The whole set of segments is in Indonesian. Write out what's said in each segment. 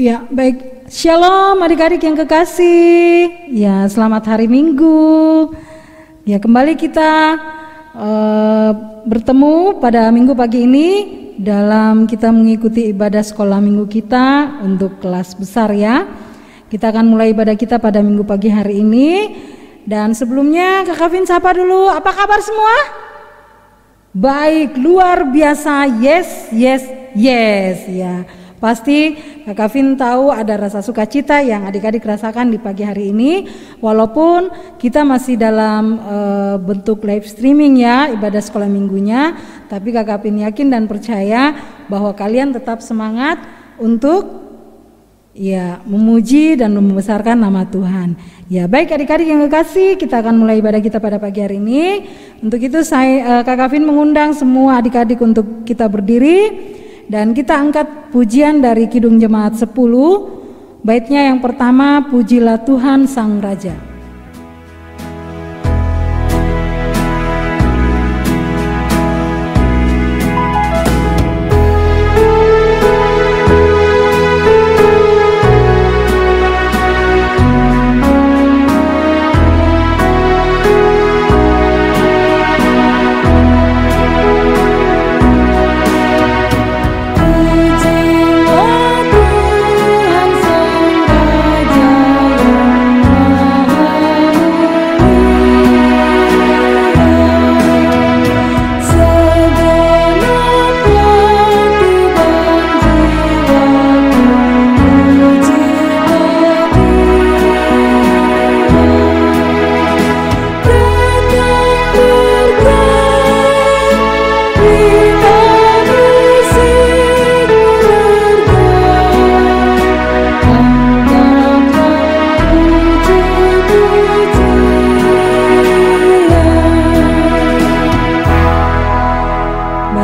Ya, baik. Shalom adik-adik yang kekasih. Ya, selamat hari Minggu. Ya, kembali kita bertemu pada Minggu pagi ini dalam kita mengikuti ibadah sekolah Minggu kita untuk kelas besar ya. Kita akan mulai ibadah kita pada Minggu pagi hari ini. Dan sebelumnya Kak Kavin sapa dulu. Apa kabar semua? Baik, luar biasa. Yes ya. Pasti Kak Kavin tahu ada rasa sukacita yang adik-adik rasakan di pagi hari ini. Walaupun kita masih dalam bentuk live streaming ya, ibadah sekolah minggunya. Tapi Kak Kavin yakin dan percaya bahwa kalian tetap semangat untuk ya memuji dan membesarkan nama Tuhan. Ya, baik adik-adik yang kekasih, kita akan mulai ibadah kita pada pagi hari ini. Untuk itu Kak Kavin mengundang semua adik-adik untuk kita berdiri. Dan kita angkat pujian dari Kidung Jemaat 10. Baitnya yang pertama, pujilah Tuhan Sang Raja.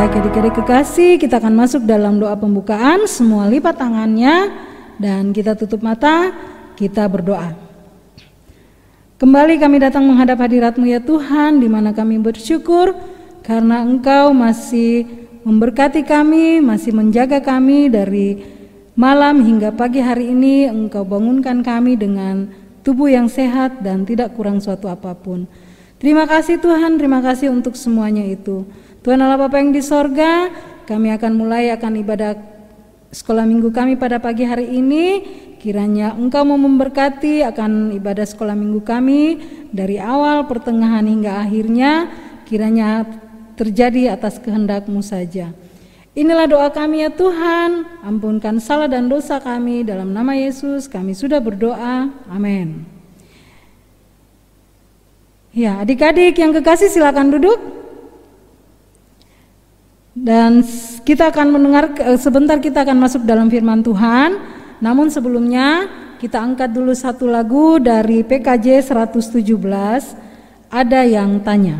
Adik-adik kekasih, kita akan masuk dalam doa pembukaan. Semua lipat tangannya dan kita tutup mata, kita berdoa. Kembali kami datang menghadap hadirat-Mu ya Tuhan, di mana kami bersyukur karena Engkau masih memberkati kami, masih menjaga kami dari malam hingga pagi hari ini. Engkau bangunkan kami dengan tubuh yang sehat dan tidak kurang suatu apapun. Terima kasih Tuhan, terima kasih untuk semuanya itu. Tuhan Allah Bapa yang di sorga, kami akan mulai ibadah sekolah minggu kami pada pagi hari ini. Kiranya Engkau mau memberkati akan ibadah sekolah minggu kami dari awal, pertengahan hingga akhirnya. Kiranya terjadi atas kehendak-Mu saja. Inilah doa kami ya Tuhan, ampunkan salah dan dosa kami, dalam nama Yesus kami sudah berdoa, amin. Ya, adik-adik yang kekasih silakan duduk. Dan kita akan mendengar sebentar, kita akan masuk dalam firman Tuhan. Namun sebelumnya kita angkat dulu satu lagu dari PKJ 117, Ada Yang Tanya.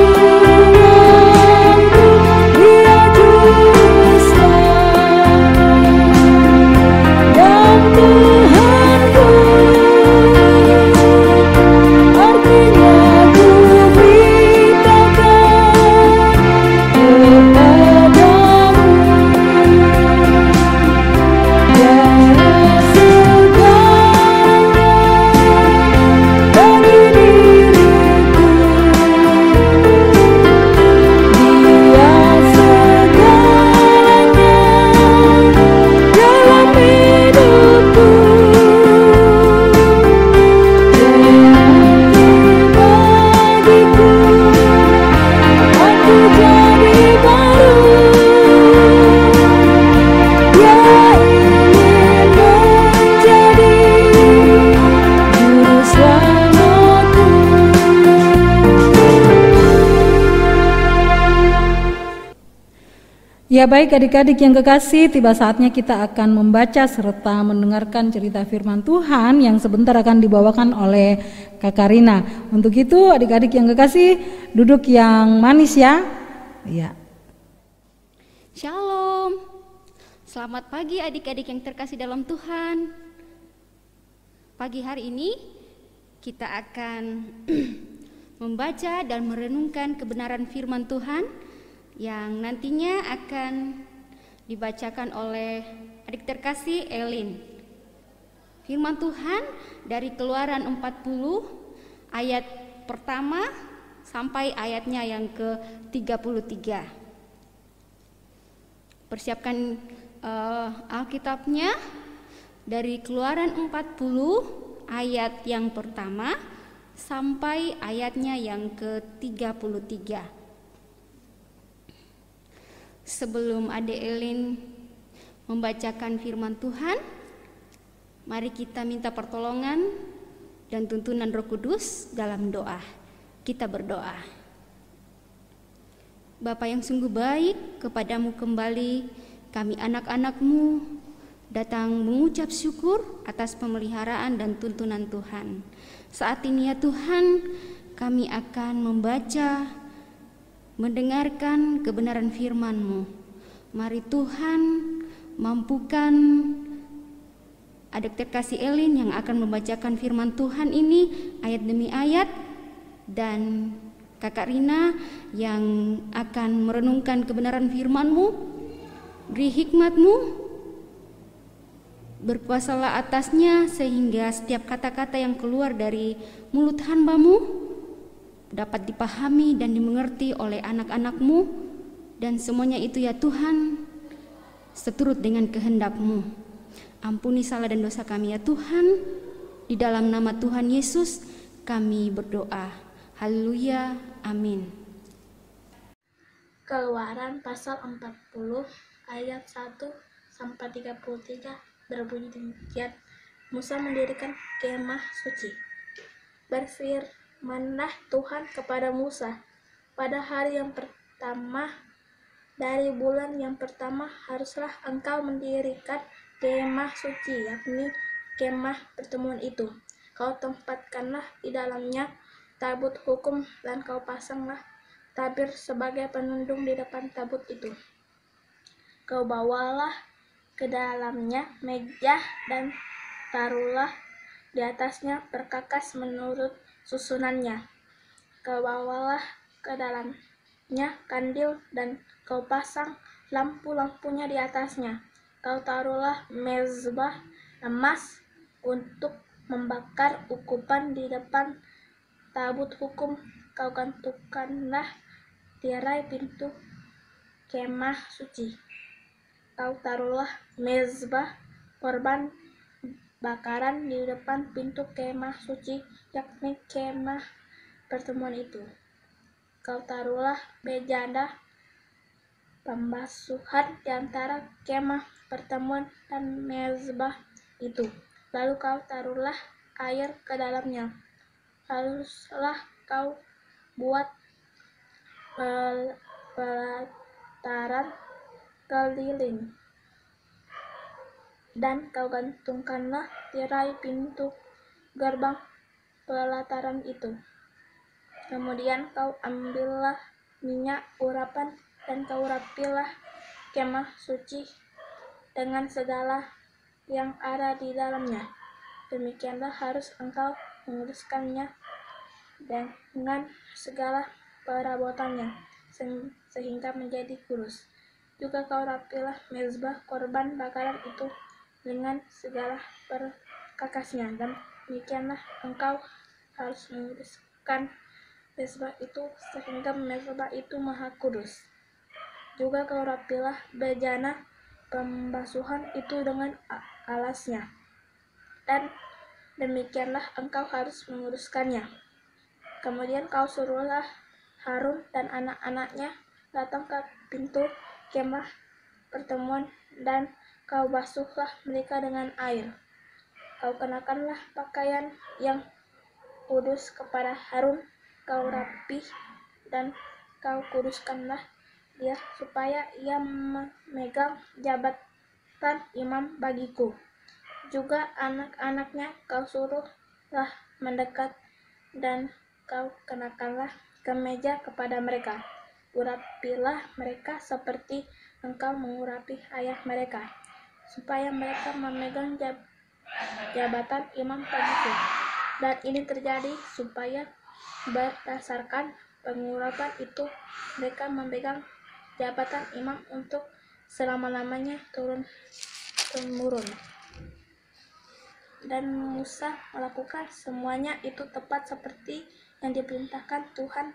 Yesus yang jadi Ya baik adik-adik yang kekasih, tiba saatnya kita akan membaca serta mendengarkan cerita firman Tuhan yang sebentar akan dibawakan oleh Kakak Rina. Untuk itu adik-adik yang kekasih, duduk yang manis ya. Ya. Shalom. Selamat pagi adik-adik yang terkasih dalam Tuhan. Pagi hari ini kita akan membaca dan merenungkan kebenaran firman Tuhan yang nantinya akan dibacakan oleh adik terkasih Elin. Firman Tuhan dari Keluaran 40 ayat pertama sampai ayatnya yang ke-33. Persiapkan Alkitabnya dari Keluaran 40 ayat yang pertama sampai ayatnya yang ke-33. Sebelum Ade Elin membacakan firman Tuhan, mari kita minta pertolongan dan tuntunan Roh Kudus dalam doa. Kita berdoa. Bapa yang sungguh baik, kepadamu kembali kami anak-anak-Mu datang mengucap syukur atas pemeliharaan dan tuntunan Tuhan. Saat ini ya Tuhan, kami akan membaca, mendengarkan kebenaran firman-Mu. Mari Tuhan mampukan adik terkasih Elin yang akan membacakan firman Tuhan ini ayat demi ayat, dan Kakak Rina yang akan merenungkan kebenaran firman-Mu. Beri hikmat-Mu, berkuasalah atasnya sehingga setiap kata-kata yang keluar dari mulut hamba-Mu dapat dipahami dan dimengerti oleh anak-anak-Mu, dan semuanya itu ya Tuhan seturut dengan kehendak-Mu. Ampuni salah dan dosa kami ya Tuhan, di dalam nama Tuhan Yesus kami berdoa. Haleluya, amin. Keluaran pasal 40 ayat 1 sampai 33 berbunyi demikian. Musa mendirikan kemah suci. Berfirmanlah Tuhan kepada Musa, pada hari yang pertama dari bulan yang pertama haruslah engkau mendirikan kemah suci, yakni kemah pertemuan itu. Kau tempatkanlah di dalamnya tabut hukum, dan kau pasanglah tabir sebagai penunjang di depan tabut itu. Kau bawalah ke dalamnya meja dan taruhlah di atasnya perkakas menurut susunannya. Kau bawalah ke dalamnya kandil dan kau pasang lampu-lampunya di atasnya. Kau taruhlah mezbah emas untuk membakar ukupan di depan tabut hukum. Kau gantungkanlah tirai pintu kemah suci. Kau taruhlah mezbah korban bakaran di depan pintu kemah suci, yakni kemah pertemuan itu. Kau taruhlah bejana pembasuhan di antara kemah pertemuan dan mezbah itu. Lalu kau taruhlah air ke dalamnya. Haruslah kau buat pelataran keliling, dan kau gantungkanlah tirai pintu gerbang pelataran itu. Kemudian kau ambillah minyak urapan dan kau rapilah kemah suci dengan segala yang ada di dalamnya. Demikianlah harus engkau menguruskannya dengan segala perabotannya sehingga menjadi kudus. Juga kau rapilah mezbah korban bakaran itu dengan segala perkakasnya, dan demikianlah engkau harus menguduskan mezbah itu sehingga mezbah itu maha kudus. Juga kau rapilah bejana pembasuhan itu dengan alasnya, dan demikianlah engkau harus menguruskannya. Kemudian kau suruhlah Harun dan anak-anaknya datang ke pintu kemah pertemuan, dan kau basuhlah mereka dengan air. Kau kenakanlah pakaian yang kudus kepada Harun, kau rapih dan kau kuduskanlah dia supaya ia memegang jabatan imam bagiku. Juga anak-anaknya kau suruhlah mendekat dan kau kenakanlah kemeja kepada mereka. Urapilah mereka seperti engkau mengurapi ayah mereka, supaya mereka memegang jabatan imam bagiku. Dan ini terjadi supaya berdasarkan pengurapan itu mereka memegang jabatan imam untuk selama-lamanya turun-temurun. Dan Musa melakukan semuanya itu tepat seperti yang diperintahkan Tuhan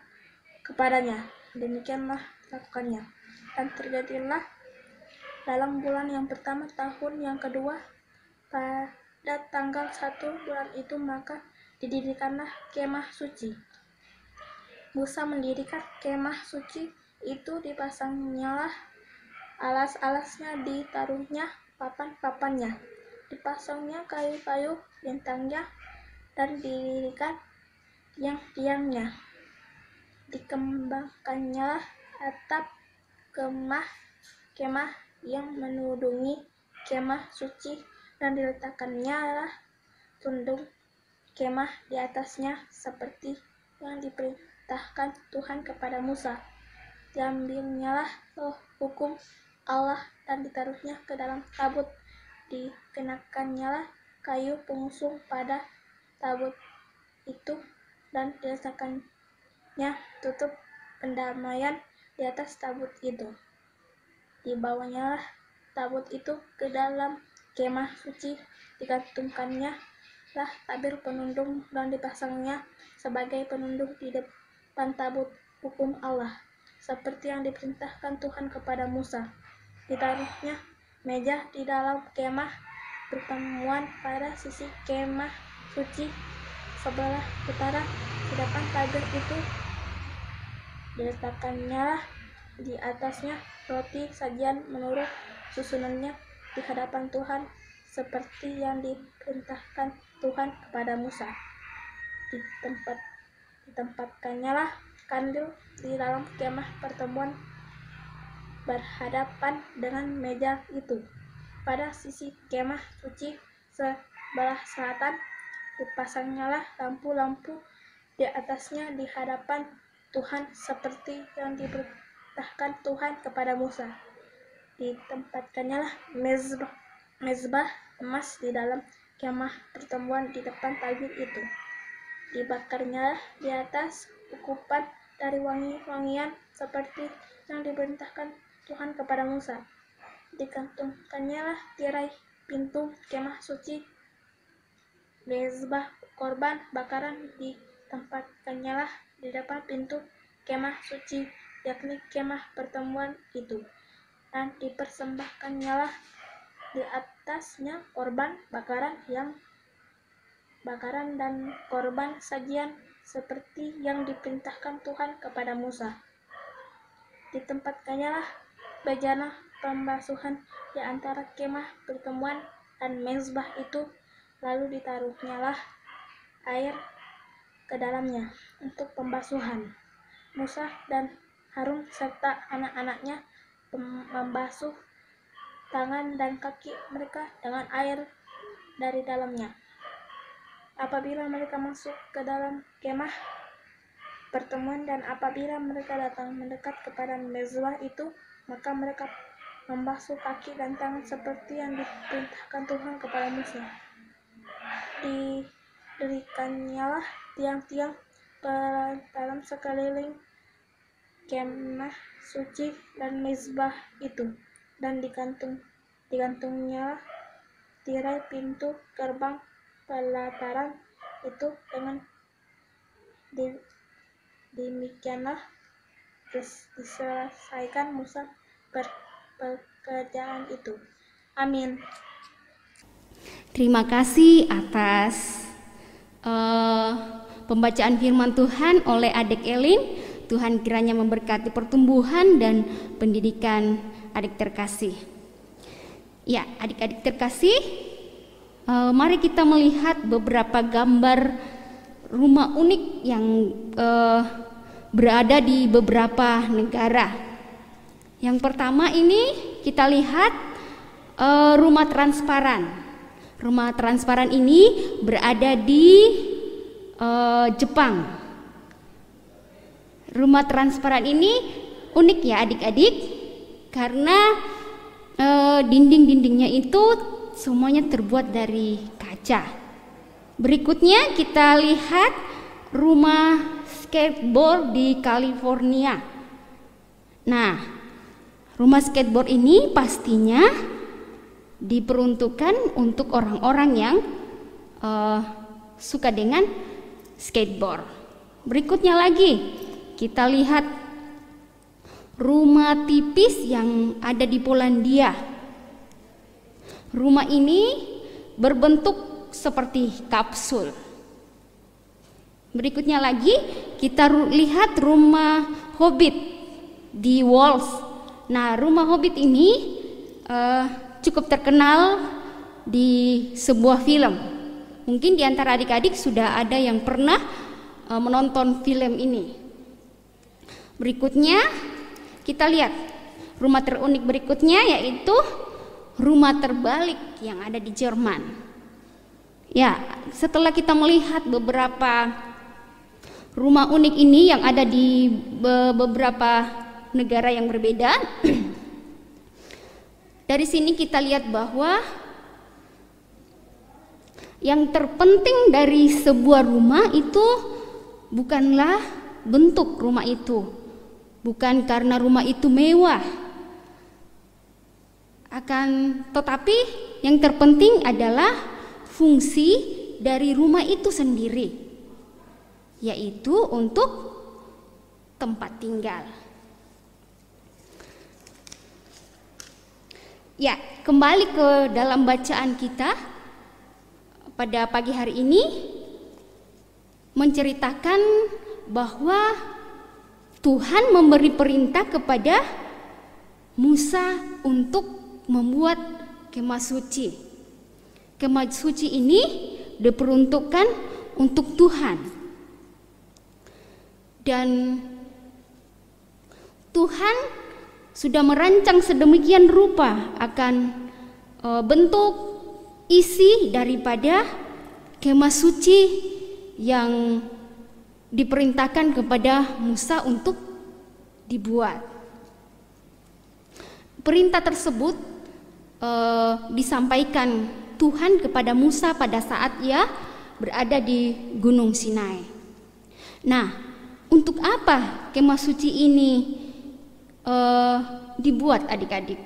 kepadanya. Demikianlah lakukannya. Dan terjadilah dalam bulan yang pertama tahun yang kedua, pada tanggal 1 bulan itu, maka didirikanlah kemah suci. Musa mendirikan kemah suci itu, dipasangnyalah alas-alasnya, ditaruhnya papan-papannya, dipasangnya kayu-kayu bentangnya, dan didirikan tiang-tiangnya. Dikembangkannya atap kemah yang menudungi kemah suci, dan diletakkannya tunduk kemah di atasnya seperti yang diperintahkan Tuhan kepada Musa. Diambilnyalah hukum Allah dan ditaruhnya ke dalam tabut. Dikenakannya kayu pengusung pada tabut itu, dan diletakkannya tutup pendamaian di atas tabut itu. Dibawanya tabut itu ke dalam kemah suci, digantungkannya tabir penundung, dan dipasangnya sebagai penundung di depan tabut hukum Allah, seperti yang diperintahkan Tuhan kepada Musa. Ditaruhnya meja di dalam kemah pertemuan pada sisi kemah suci sebelah utara di depan tabir itu. Diletakkannya di atasnya roti sajian menurut susunannya di hadapan Tuhan, seperti yang diperintahkan Tuhan kepada Musa. Ditempatkannya kandil di dalam kemah pertemuan berhadapan dengan meja itu. Pada sisi kemah suci sebelah selatan dipasangnya lampu-lampu di atasnya di hadapan Tuhan, seperti yang diperintahkan Tuhan kepada Musa. Ditempatkannya mezbah emas di dalam kemah pertemuan di depan tabir itu. Dibakarnya di atas ukupan dari wangi-wangian, seperti yang diperintahkan Tuhan kepada Musa. Digantungkannya tirai pintu kemah suci. Mezbah korban bakaran ditempatkannya di depan pintu kemah suci, yakni kemah pertemuan itu, dan dipersembahkannya di atasnya korban bakaran dan korban sajian, seperti yang diperintahkan Tuhan kepada Musa. Ditempatkannya bejana pembasuhan di antara kemah pertemuan dan mezbah itu, lalu ditaruhnya air ke dalamnya untuk pembasuhan. Musa dan Harun serta anak-anaknya membasuh tangan dan kaki mereka dengan air dari dalamnya. Apabila mereka masuk ke dalam kemah pertemuan dan apabila mereka datang mendekat kepada mezbah itu, maka mereka membasuh kaki dan tangan seperti yang diperintahkan Tuhan kepada Musa. Didirikannya tiang-tiang dalam sekeliling kemah suci dan mezbah itu, dan digantungnya tirai pintu gerbang pelataran itu. Dengan demikianlah diselesaikan Musa pekerjaan itu. Amin. Terima kasih atas pembacaan firman Tuhan oleh adik Elin. Tuhan kiranya memberkati pertumbuhan dan pendidikan adik terkasih. Ya, adik-adik terkasih, mari kita melihat beberapa gambar rumah unik yang berada di beberapa negara. Yang pertama ini kita lihat rumah transparan. Rumah transparan ini berada di Jepang. Rumah transparan ini unik ya adik-adik, karena dinding-dindingnya itu semuanya terbuat dari kaca. Berikutnya kita lihat rumah skateboard di California. Nah, rumah skateboard ini pastinya diperuntukkan untuk orang-orang yang suka dengan skateboard. Berikutnya lagi kita lihat rumah tipis yang ada di Polandia. Rumah ini berbentuk seperti kapsul. Berikutnya lagi kita lihat rumah Hobbit di Wales. Nah, rumah Hobbit ini cukup terkenal di sebuah film. Mungkin di antara adik-adik sudah ada yang pernah menonton film ini. Berikutnya kita lihat rumah terunik berikutnya, yaitu rumah terbalik yang ada di Jerman. Ya, setelah kita melihat beberapa rumah unik ini yang ada di beberapa negara yang berbeda, dari sini kita lihat bahwa yang terpenting dari sebuah rumah itu bukanlah bentuk rumah itu, bukan karena rumah itu mewah, tetapi yang terpenting adalah fungsi dari rumah itu sendiri, yaitu untuk tempat tinggal. Ya, kembali ke dalam bacaan kita pada pagi hari ini, menceritakan bahwa Tuhan memberi perintah kepada Musa untuk membuat kemah suci. Kemah suci ini diperuntukkan untuk Tuhan. Dan Tuhan sudah merancang sedemikian rupa akan bentuk isi daripada kemah suci yang diperintahkan kepada Musa untuk dibuat. Perintah tersebut disampaikan Tuhan kepada Musa pada saat ia berada di Gunung Sinai. Nah, untuk apa kemah suci ini dibuat adik-adik?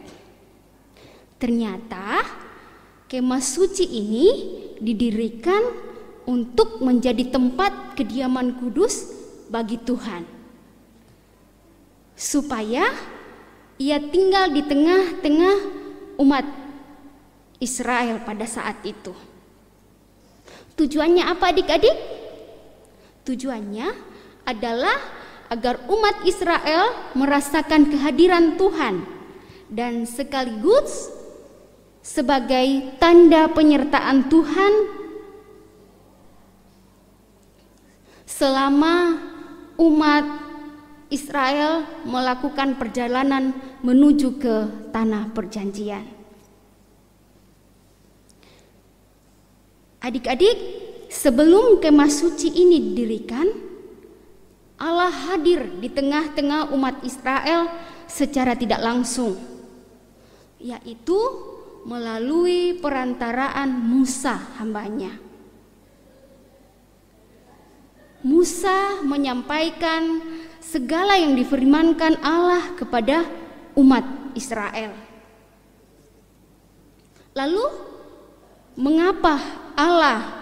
Ternyata kemah suci ini didirikan untuk menjadi tempat kediaman kudus bagi Tuhan, supaya ia tinggal di tengah-tengah umat Israel pada saat itu. Tujuannya apa adik-adik? Tujuannya adalah agar umat Israel merasakan kehadiran Tuhan dan sekaligus sebagai tanda penyertaan Tuhan selama umat Israel melakukan perjalanan menuju ke tanah perjanjian. Adik-adik, sebelum kemah suci ini didirikan, Allah hadir di tengah-tengah umat Israel secara tidak langsung, yaitu melalui perantaraan Musa hambanya. Musa menyampaikan segala yang difirmankan Allah kepada umat Israel. Lalu, mengapa Allah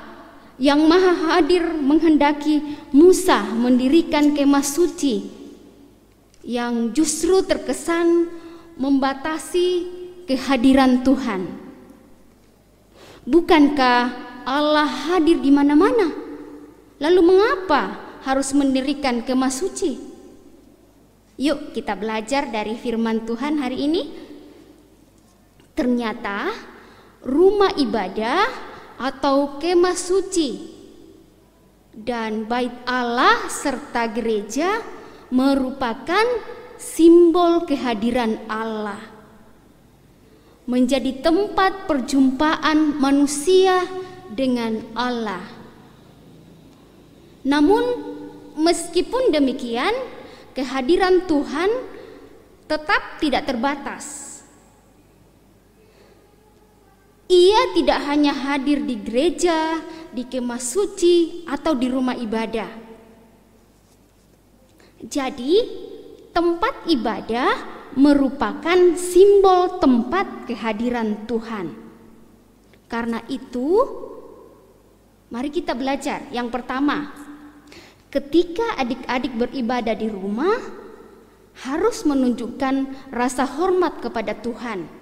yang Maha Hadir menghendaki Musa mendirikan kemah suci yang justru terkesan membatasi kehadiran Tuhan? Bukankah Allah hadir di mana-mana? Lalu mengapa harus mendirikan kemah suci? Yuk kita belajar dari firman Tuhan hari ini. Ternyata rumah ibadah atau kemah suci dan bait Allah serta gereja merupakan simbol kehadiran Allah, menjadi tempat perjumpaan manusia dengan Allah. Namun meskipun demikian, kehadiran Tuhan tetap tidak terbatas. Ia tidak hanya hadir di gereja, di kemah suci, atau di rumah ibadah. Jadi, tempat ibadah merupakan simbol tempat kehadiran Tuhan. Karena itu, mari kita belajar. Yang pertama, ketika adik-adik beribadah di rumah, harus menunjukkan rasa hormat kepada Tuhan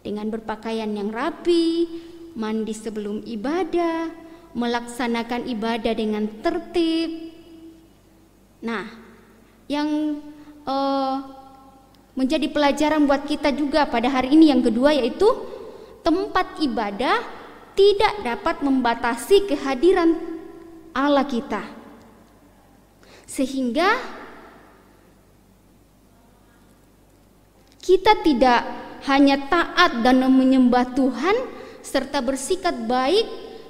dengan berpakaian yang rapi, mandi sebelum ibadah, melaksanakan ibadah dengan tertib. Nah, yang menjadi pelajaran buat kita juga pada hari ini yang kedua, yaitu tempat ibadah tidak dapat membatasi kehadiran Allah kita, sehingga kita tidak hanya taat dan menyembah Tuhan serta bersikap baik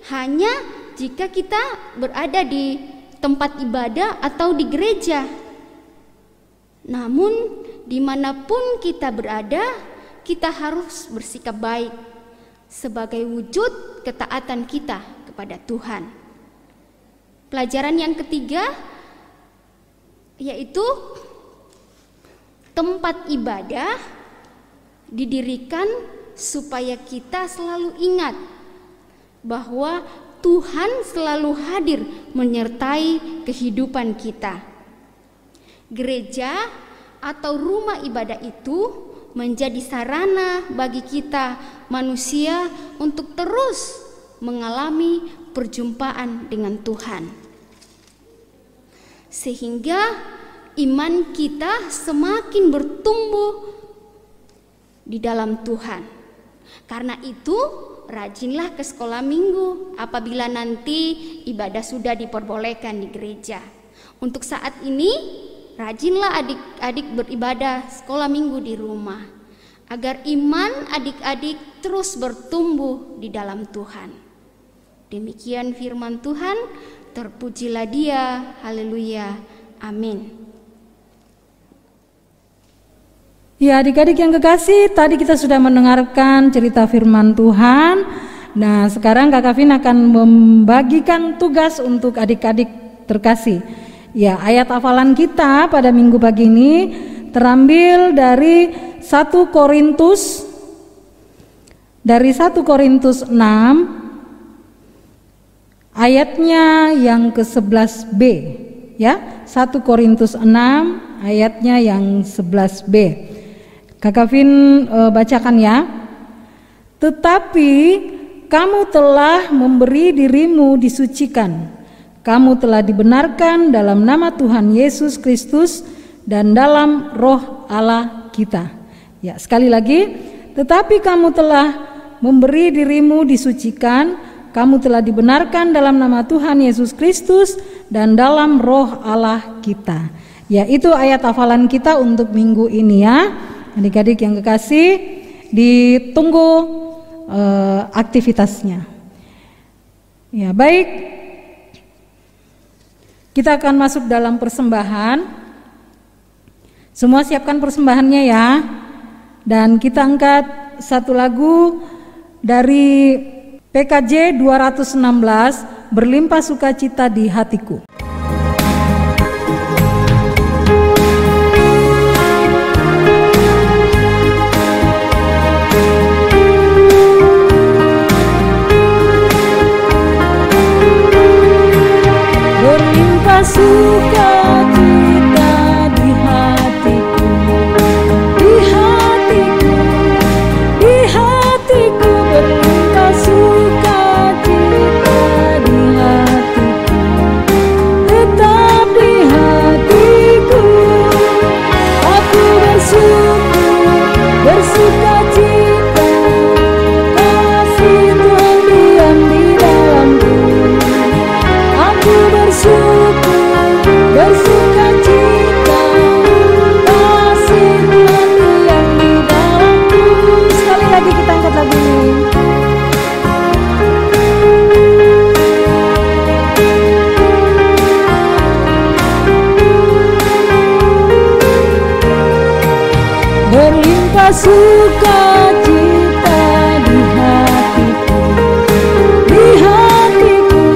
hanya jika kita berada di tempat ibadah atau di gereja. Namun dimanapun kita berada, kita harus bersikap baik sebagai wujud ketaatan kita kepada Tuhan. Pelajaran yang ketiga yaitu tempat ibadah didirikan supaya kita selalu ingat bahwa Tuhan selalu hadir menyertai kehidupan kita. Gereja atau rumah ibadah itu menjadi sarana bagi kita manusia untuk terus mengalami perjumpaan dengan Tuhan, sehingga iman kita semakin bertumbuh di dalam Tuhan. Karena itu, rajinlah ke sekolah minggu apabila nanti ibadah sudah diperbolehkan di gereja. Untuk saat ini, rajinlah adik-adik beribadah sekolah minggu di rumah, agar iman adik-adik terus bertumbuh di dalam Tuhan. Demikian firman Tuhan, terpujilah Dia, haleluya, amin. Ya, adik-adik yang kekasih, tadi kita sudah mendengarkan cerita firman Tuhan. Nah, sekarang Kak Kavin akan membagikan tugas untuk adik-adik terkasih. Ya, ayat hafalan kita pada minggu pagi ini terambil dari 1 Korintus 6 ayatnya yang ke-11b, ya. 1 Korintus 6 ayatnya yang 11b. Kak Kavin bacakan ya. Tetapi kamu telah memberi dirimu disucikan, kamu telah dibenarkan dalam nama Tuhan Yesus Kristus dan dalam roh Allah kita. Ya, sekali lagi, tetapi kamu telah memberi dirimu disucikan, kamu telah dibenarkan dalam nama Tuhan Yesus Kristus dan dalam roh Allah kita. Ya, itu ayat hafalan kita untuk minggu ini ya. Adik-adik yang kekasih, ditunggu aktivitasnya. Ya, baik. Kita akan masuk dalam persembahan. Semua siapkan persembahannya ya. Dan kita angkat satu lagu dari PKJ 216, Berlimpah Sukacita di Hatiku. Sukacita di hatiku, di hatiku, di hatiku, berlimpah sukacita di hatiku. berlimpah sukacita di hatiku, di hatiku,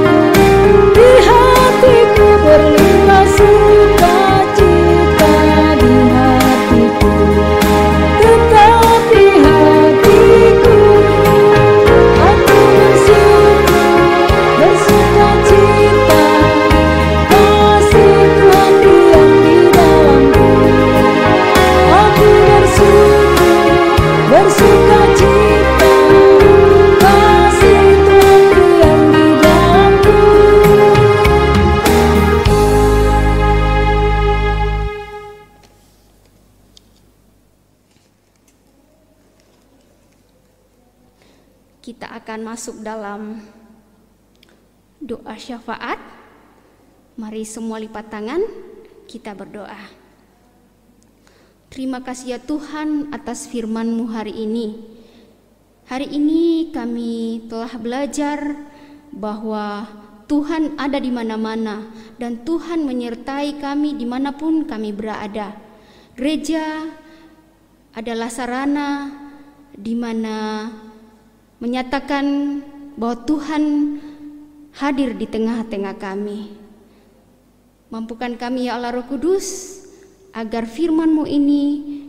di hatiku, berlimpah sukacita di hatiku. Tetapi hatiku, aku bersukacita, kasih Tuhan diam di dalamku. Aku bersukacita, kasih Tuhan diam di dalamku. Kita akan masuk dalam doa syafaat. Mari semua lipat tangan, kita berdoa. Terima kasih ya Tuhan atas firman-Mu hari ini. Hari ini kami telah belajar bahwa Tuhan ada di mana-mana dan Tuhan menyertai kami dimanapun kami berada. Gereja adalah sarana di mana menyatakan bahwa Tuhan hadir di tengah-tengah kami. Mampukan kami ya Allah Roh Kudus, agar firman-Mu ini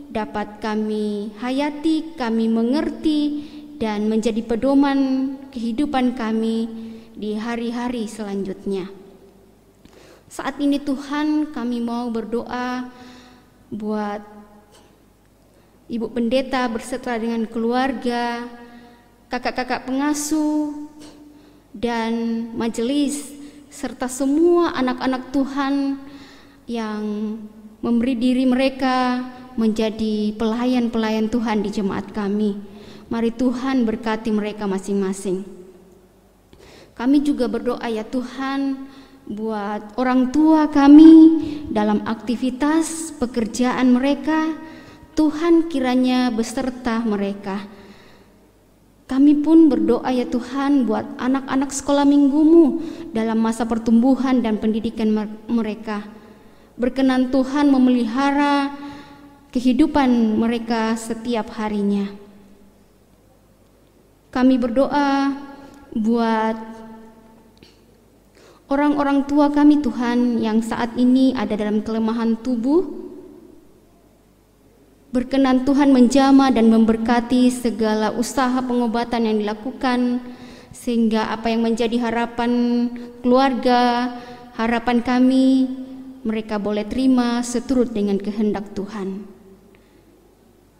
dapat kami hayati, kami mengerti, dan menjadi pedoman kehidupan kami di hari-hari selanjutnya. Saat ini Tuhan, kami mau berdoa buat Ibu Pendeta berserta dengan keluarga, kakak-kakak pengasuh, dan majelis, serta semua anak-anak Tuhan yang memberi diri mereka menjadi pelayan-pelayan Tuhan di jemaat kami. Mari Tuhan berkati mereka masing-masing. Kami juga berdoa ya Tuhan buat orang tua kami dalam aktivitas pekerjaan mereka. Tuhan kiranya beserta mereka. Kami pun berdoa ya Tuhan buat anak-anak sekolah minggu-Mu dalam masa pertumbuhan dan pendidikan mereka. Berkenan Tuhan memelihara kehidupan mereka setiap harinya. Kami berdoa buat orang-orang tua kami Tuhan yang saat ini ada dalam kelemahan tubuh. Berkenan Tuhan menjamah dan memberkati segala usaha pengobatan yang dilakukan, sehingga apa yang menjadi harapan keluarga, harapan kami, mereka boleh terima seturut dengan kehendak Tuhan.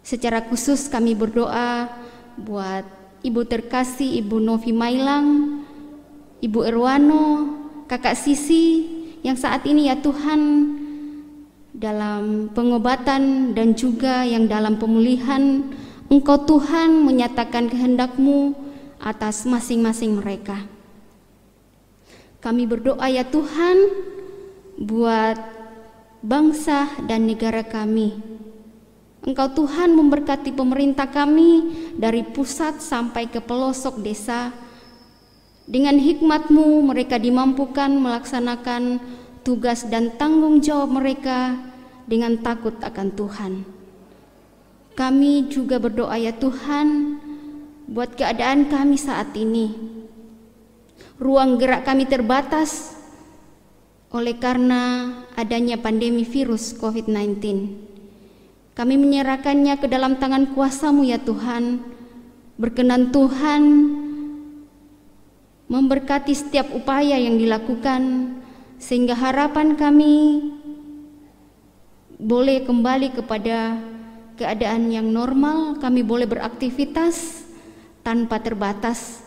Secara khusus kami berdoa buat Ibu terkasih Ibu Novi Mailang, Ibu Erwano, Kakak Sisi yang saat ini ya Tuhan dalam pengobatan dan juga yang dalam pemulihan. Engkau Tuhan menyatakan kehendak-Mu atas masing-masing mereka. Kami berdoa ya Tuhan buat bangsa dan negara kami. Engkau Tuhan memberkati pemerintah kami dari pusat sampai ke pelosok desa. Dengan hikmat-Mu mereka dimampukan melaksanakan tugas dan tanggung jawab mereka dengan takut akan Tuhan. Kami juga berdoa ya Tuhan buat keadaan kami saat ini. Ruang gerak kami terbatas oleh karena adanya pandemi virus COVID-19. Kami menyerahkannya ke dalam tangan kuasa-Mu ya Tuhan. Berkenan Tuhan memberkati setiap upaya yang dilakukan, sehingga harapan kami boleh kembali kepada keadaan yang normal. Kami boleh beraktivitas tanpa terbatas,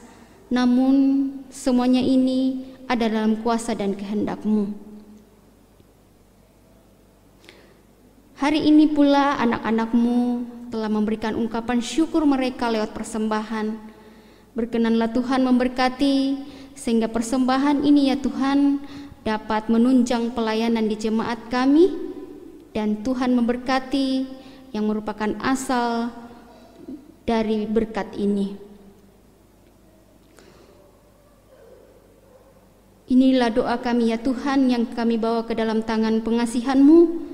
namun semuanya ini ada dalam kuasa dan kehendak-Mu. Hari ini pula anak-anak-Mu telah memberikan ungkapan syukur mereka lewat persembahan. Berkenanlah Tuhan memberkati, sehingga persembahan ini ya Tuhan dapat menunjang pelayanan di jemaat kami, dan Tuhan memberkati yang merupakan asal dari berkat ini. Inilah doa kami ya Tuhan yang kami bawa ke dalam tangan pengasihan-Mu.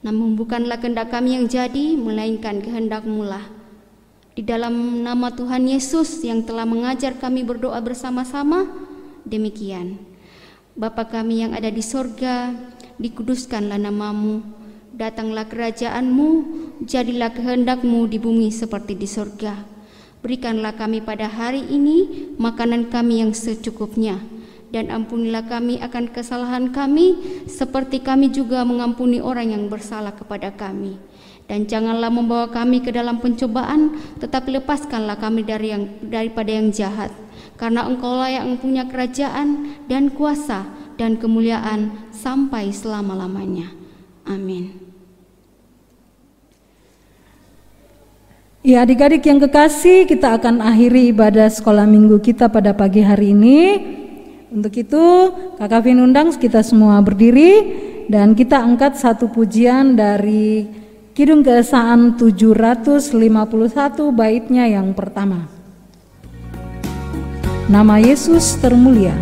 Namun bukanlah kehendak kami yang jadi, melainkan kehendak-Mu lah. Di dalam nama Tuhan Yesus yang telah mengajar kami berdoa bersama-sama, demikian. Bapa kami yang ada di sorga, dikuduskanlah nama-Mu, datanglah kerajaan-Mu, jadilah kehendak-Mu di bumi seperti di sorga. Berikanlah kami pada hari ini makanan kami yang secukupnya, dan ampunilah kami akan kesalahan kami, seperti kami juga mengampuni orang yang bersalah kepada kami. Dan janganlah membawa kami ke dalam pencobaan, tetapi lepaskanlah kami daripada yang jahat. Karena Engkaulah yang punya kerajaan dan kuasa dan kemuliaan sampai selama-lamanya. Amin. Ya, adik-adik yang kekasih, kita akan akhiri ibadah sekolah minggu kita pada pagi hari ini. Untuk itu, Kak Kavin undang kita semua berdiri dan kita angkat satu pujian dari Kidung Keesaan 751 baitnya yang pertama. Nama Yesus termulia.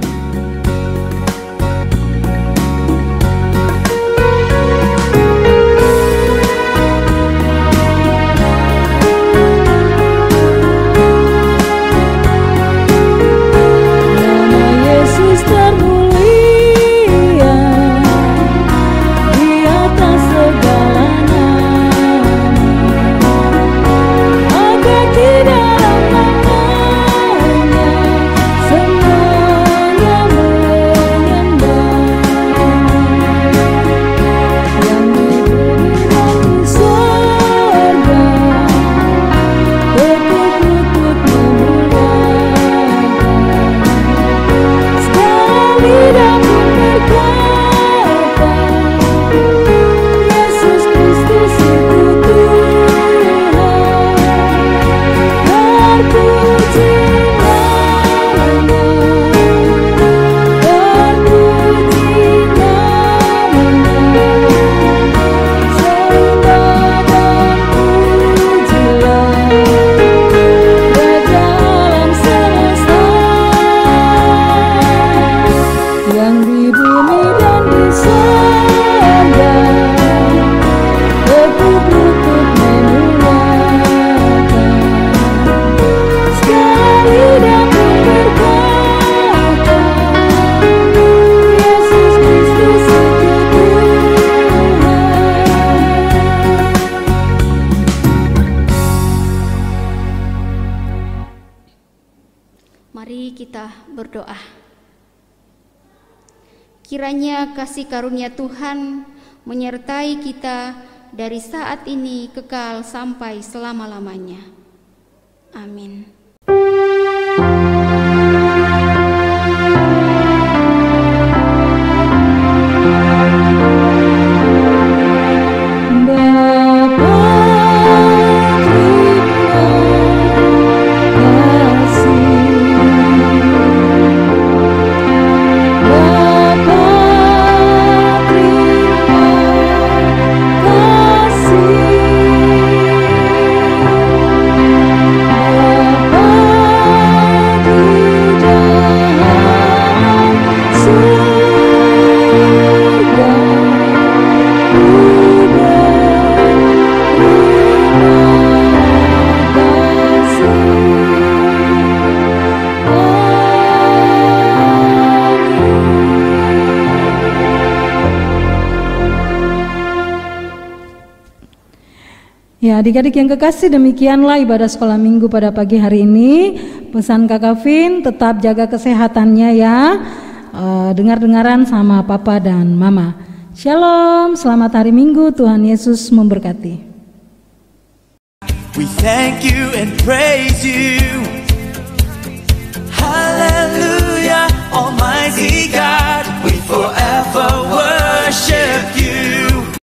Kiranya kasih karunia Tuhan menyertai kita dari saat ini kekal sampai selama-lamanya. Amin. Ya, adik-adik yang kekasih, demikianlah ibadah sekolah minggu pada pagi hari ini. Pesan Kak Kavin, tetap jaga kesehatannya ya. Dengar-dengaran sama Papa dan Mama. Shalom, selamat hari Minggu, Tuhan Yesus memberkati. We thank you and praise you. Hallelujah, Almighty